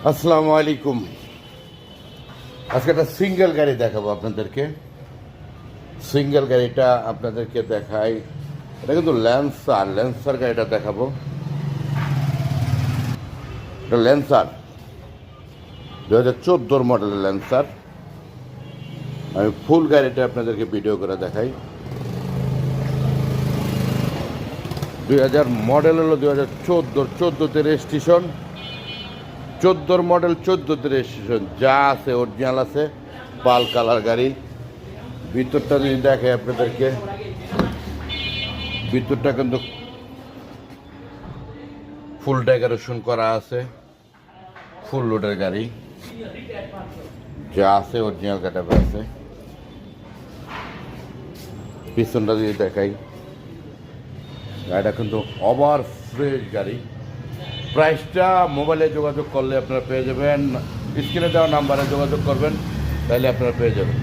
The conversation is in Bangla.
আসসালামু আলাইকুম। আজকে একটা সিঙ্গেল গাড়ি দেখাবো আপনাদেরকে। সিঙ্গেল গাড়িটা আপনাদেরকে দেখাই। এটা কিন্তু ল্যান্সার গাড়িটা দেখাবো। এটা ল্যান্সার 2014 মডেলের ল্যান্সার। আমি ফুল গাড়িটা আপনাদেরকে ভিডিও করে দেখাই। 2000 মডেল হলো 2014 রেজিস্ট্রেশন। 14 মডেল 14 রেজিস্ট্রেশন, যা আছে অরিজিনাল আছে। পাল কালার গাড়ি। ভিতরটা যদি দেখে আপনাদেরকে, ভিতরটা কিন্তু ফুল ডেকোরেশন করা আছে। ফুল লোডের গাড়ি, যা আছে অরিজিনাল গাড়িটা আছে। পিছনটা যদি দেখাই, গাড়িটা কিন্তু ওভার ফ্রেশ গাড়ি। প্রাইসটা মোবাইলে যোগাযোগ করলে আপনারা পেয়ে যাবেন। স্ক্রিনে দেওয়া নাম্বারে যোগাযোগ করবেন, তাহলে আপনারা পেয়ে যাবেন।